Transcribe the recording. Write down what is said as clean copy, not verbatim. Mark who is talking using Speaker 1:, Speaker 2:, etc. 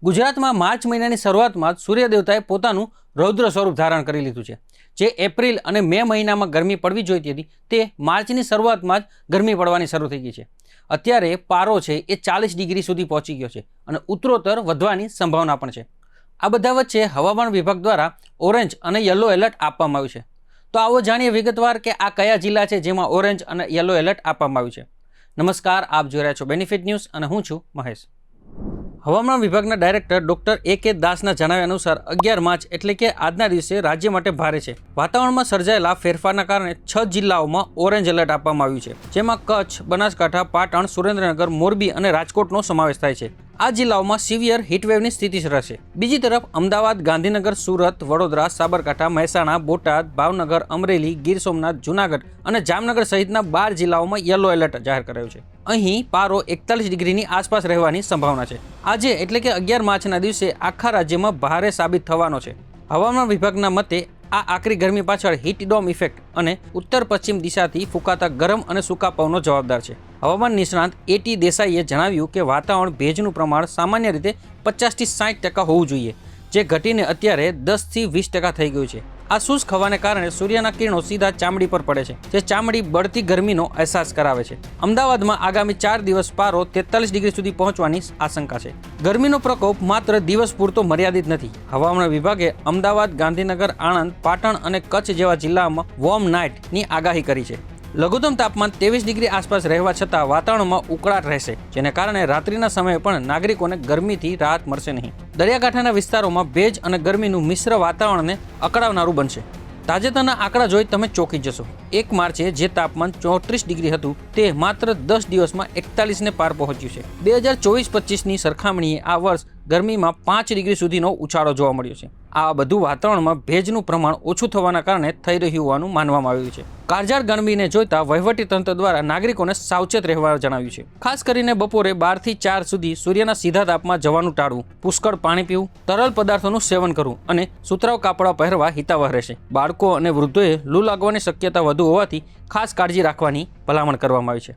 Speaker 1: ગુજરાતમાં માર્ચ મહિનાની શરૂઆતમાં જ સૂર્ય દેવતાએ પોતાનું રૌદ્ર સ્વરૂપ ધારણ કરી લીધું છે। જે એપ્રિલ અને મે મહિનામાં ગરમી પડવી જોઈતી હતી તે માર્ચની શરૂઆતમાં જ ગરમી પડવાની શરૂ થઈ ગઈ છે। અત્યારે પારો છે એ 40 ડિગ્રી સુધી પહોંચી ગયો છે અને ઉત્તરોત્તર વધવાની સંભાવના પણ છે। આ બધા વચ્ચે હવામાન વિભાગ દ્વારા ઓરેન્જ અને યલો એલર્ટ આપવામાં આવ્યું છે। તો આવો જાણીએ વિગતવાર કે આ કયા જિલ્લા છે જેમાં ઓરેન્જ અને યલો એલર્ટ આપવામાં આવ્યું છે। નમસ્કાર, આપ જોઈ રહ્યા છો બેનિફિટ ન્યૂઝ અને હું છું મહેશ। હવામાન વિભાગના ડાયરેક્ટર ડોક્ટર A.K. દાસના જણાવ્યા અનુસાર 11 માર્ચ એટલે કે આજના દિવસે રાજ્ય માટે ભારે છે। વાતાવરણમાં સર્જાયેલા ફેરફારના કારણે 6 જિલ્લાઓમાં ઓરેન્જ એલર્ટ આપવામાં આવ્યું છે, જેમાં કચ્છ, બનાસકાંઠા, પાટણ, સુરેન્દ્રનગર, મોરબી અને રાજકોટનો સમાવેશ થાય છે। આ જિલ્લાઓમાં સિવિયર હીટવેવની સ્થિતિ રહેશે। બીજી તરફ અમદાવાદ, ગાંધીનગર, સુરત, વડોદરા, સાબરકાંઠા, મહેસાણા, બોટાદ, ભાવનગર, અમરેલી, ગીર સોમનાથ, જૂનાગઢ અને જામનગર સહિતના 12 જિલ્લાઓમાં યલો એલર્ટ જાહેર કરાયું છે। અહીં પારો 41 ડિગ્રીની આસપાસ રહેવાની સંભાવના છે। આજે એટલે કે 11 માર્ચના દિવસે આખા રાજ્યમાં ભારે સાબિત થવાનો છે। હવામાન વિભાગના મતે આ આકરી ગરમી પાછળ હીટ ડોમ ઇફેક્ટ અને ઉત્તર પશ્ચિમ દિશાથી ફૂંકાતા ગરમ અને સૂકા પવનો જવાબદાર છે। હવામાન નિષ્ણાંત A.T. દેસાઈએ જણાવ્યું કે વાતાવરણ ભેજનું પ્રમાણ સામાન્ય રીતે 50 થી 60% હોવું જોઈએ, જે ઘટીને અત્યારે 10 થી 20% થઈ ગયું છે। આ શુષ્ક હવાને કારણે સૂર્યના કિરણો સીધા ચામડી પર પડે છે, જે ચામડી બળતી ગરમીનો અહેસાસ કરાવે છે। અમદાવાદમાં આગામી 4 દિવસ પારો 43 ડિગ્રી સુધી પહોંચવાની આશંકા છે। ગરમીનો પ્રકોપ માત્ર દિવસ પૂરતો મર્યાદિત નથી। હવામાન વિભાગે અમદાવાદ, ગાંધીનગર, આણંદ, પાટણ અને કચ્છ જેવા જિલ્લાઓમાં વોર્મ નાઇટની આગાહી કરી છે। લઘુત્તમ તાપમાન 23 ડિગ્રી આસપાસ રહેવા છતાં વાતાવરણમાં ઉકળાટ રહેશે, જેને કારણે રાત્રિના સમયે પણ નાગરિકોને ગરમીથી રાહત મળશે નહીં। દરિયાકાંઠાના વિસ્તારોમાં ભેજ અને ગરમીનું મિશ્ર વાતાવરણને અકળાવનારું બનશે। તાજેતરના આંકડા જોઈ તમે ચોંકી જશો। 1 માર્ચે જે તાપમાન 34 ડિગ્રી હતું તે માત્ર 10 દિવસમાં 41 ને પાર પહોંચ્યું છે। 2024-25ની સરખામણીએ આ વર્ષ ગરમીમાં 5 ડિગ્રી સુધીનો ઉછાળો જોવા મળ્યો છે। આ બધું વાતાવરણમાં ભેજનું પ્રમાણ ઓછું થવાના કારણે થઈ રહ્યું હોવાનું માનવામાં આવ્યું છે। કાળઝાળ ગરમીને જોઈતા વહીવટીતંત્ર દ્વારા નાગરિકોને સાવચેત રહેવા જણાવ્યું છે। ખાસ કરીને બપોરે 12 થી 4 સુધી સૂર્યના સીધા તાપમાં જવાનું ટાળવું, પુષ્કળ પાણી પીવું, તરલ પદાર્થોનું સેવન કરવું અને સુતરાઉ કાપડા પહેરવા હિતાવહ રહેશે। બાળકો અને વૃદ્ધોએ લૂ લાગવાની શક્યતા વધુ હોવાથી ખાસ કાળજી રાખવાની ભલામણ કરવામાં આવી છે।